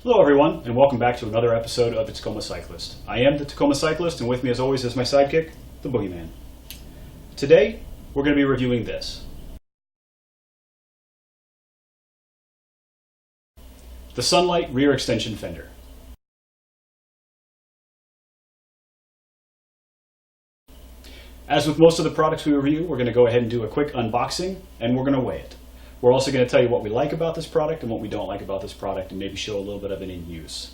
Hello everyone, and welcome back to another episode of the Tacoma Cyclist. I am the Tacoma Cyclist, and with me as always is my sidekick, the Boogeyman. Today, we're going to be reviewing this. The Sunlight Rear Extension Fender. As with most of the products we review, we're going to go ahead and do a quick unboxing, and we're going to weigh it. We're also going to tell you what we like about this product and what we don't like about this product, and maybe show a little bit of it in use.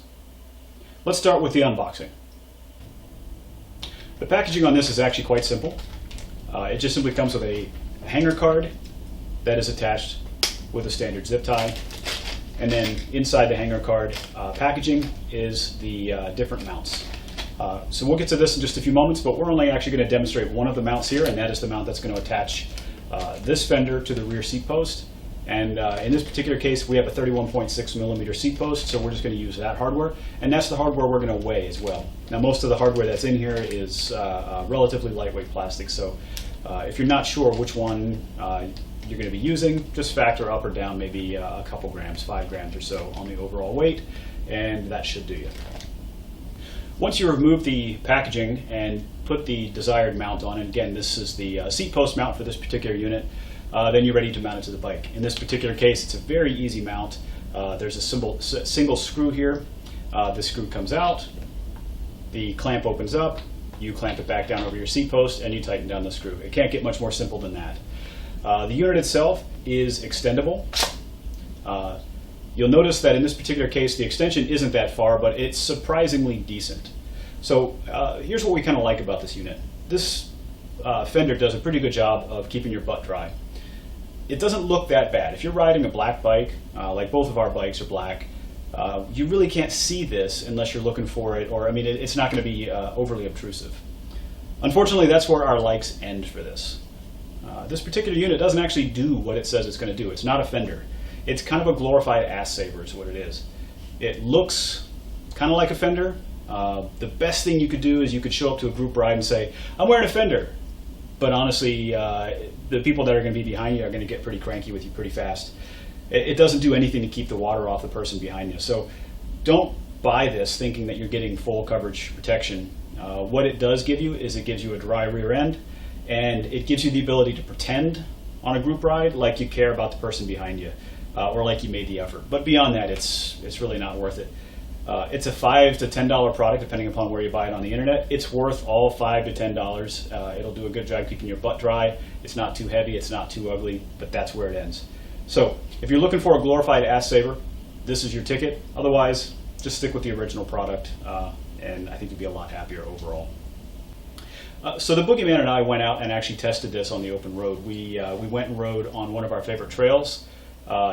Let's start with the unboxing. The packaging on this is actually quite simple. It just simply comes with a hanger card that is attached with a standard zip tie. And then inside the hanger card packaging is the different mounts. So we'll get to this in just a few moments, but we're only actually going to demonstrate one of the mounts here, and that is the mount that's going to attach this fender to the rear seat post. And in this particular case, we have a 31.6 millimeter seat post, so we're just going to use that hardware. And that's the hardware we're going to weigh as well. Now, most of the hardware that's in here is relatively lightweight plastic, so if you're not sure which one you're going to be using, just factor up or down maybe a couple grams, 5 grams or so on the overall weight, and that should do you. Once you remove the packaging and put the desired mount on, and again, this is the seat post mount for this particular unit, then you're ready to mount it to the bike. In this particular case, it's a very easy mount. There's a single screw here. The screw comes out, the clamp opens up, you clamp it back down over your seat post, and you tighten down the screw. It can't get much more simple than that. The unit itself is extendable. You'll notice that in this particular case, the extension isn't that far, but it's surprisingly decent. So here's what we kind of like about this unit. This Fender does a pretty good job of keeping your butt dry. It doesn't look that bad. If you're riding a black bike, like both of our bikes are black, you really can't see this unless you're looking for it, or I mean, it's not going to be overly obtrusive. Unfortunately, that's where our likes end for this. This particular unit doesn't actually do what it says it's going to do. It's not a Fender. It's kind of a glorified ass saver is what it is. It looks kind of like a Fender. The best thing you could do is you could show up to a group ride and say, I'm wearing a Fender. But honestly, the people that are going to be behind you are going to get pretty cranky with you pretty fast. It doesn't do anything to keep the water off the person behind you. So don't buy this thinking that you're getting full coverage protection. What it does give you is it gives you a dry rear end, and it gives you the ability to pretend on a group ride like you care about the person behind you, or like you made the effort. But beyond that, it's really not worth it. It's a $5 to $10 product, depending upon where you buy it on the internet. It's worth all $5 to $10. It'll do a good job keeping your butt dry. It's not too heavy, it's not too ugly, but that's where it ends. So if you're looking for a glorified ass saver, this is your ticket. Otherwise, just stick with the original product, and I think you'll be a lot happier overall. So the Boogeyman and I went out and actually tested this on the open road. We went and rode on one of our favorite trails,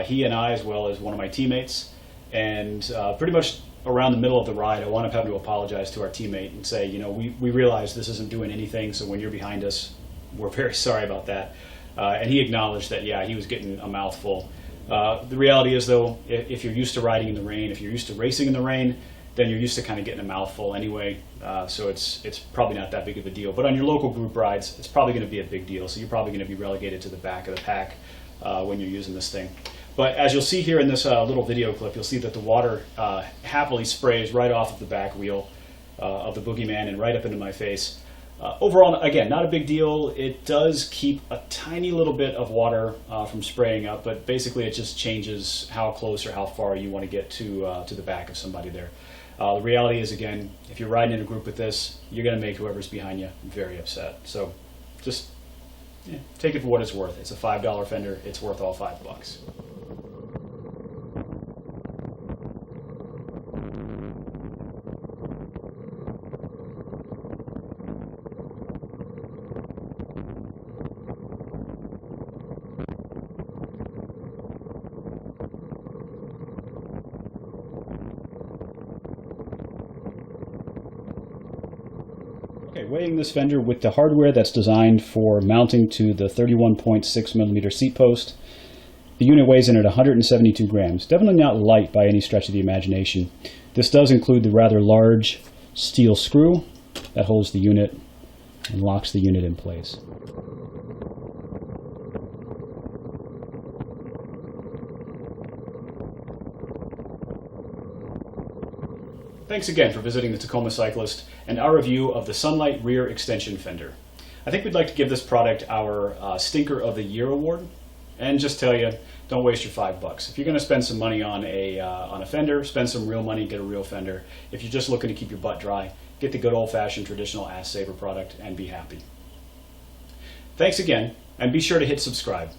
he and I, as well as one of my teammates, and pretty much around the middle of the ride, I wound up having to apologize to our teammate and say, you know, we realize this isn't doing anything, so when you're behind us, we're very sorry about that. And he acknowledged that, yeah, he was getting a mouthful. The reality is, though, if you're used to riding in the rain, if you're used to racing in the rain, then you're used to kind of getting a mouthful anyway, so it's probably not that big of a deal. But on your local group rides, it's probably going to be a big deal, so you're probably going to be relegated to the back of the pack when you're using this thing. But as you'll see here in this little video clip, you'll see that the water happily sprays right off of the back wheel of the Boogeyman and right up into my face. Overall, again, not a big deal. It does keep a tiny little bit of water from spraying up, but basically it just changes how close or how far you want to get to the back of somebody there. The reality is, again, if you're riding in a group with this, you're going to make whoever's behind you very upset. So just take it for what it's worth. It's a $5 Fender. It's worth all $5. Okay, weighing this Fender with the hardware that's designed for mounting to the 31.6 millimeter seat post, the unit weighs in at 172 grams. Definitely not light by any stretch of the imagination. This does include the rather large steel screw that holds the unit and locks the unit in place. Thanks again for visiting the Tacoma Cyclist and our review of the Sunlight Rear Extension Fender. I think we'd like to give this product our Stinker of the Year award, and just tell you, don't waste your $5. If you're going to spend some money on a Fender, spend some real money, get a real Fender. If you're just looking to keep your butt dry, get the good old-fashioned traditional ass saver product and be happy. Thanks again, and be sure to hit subscribe.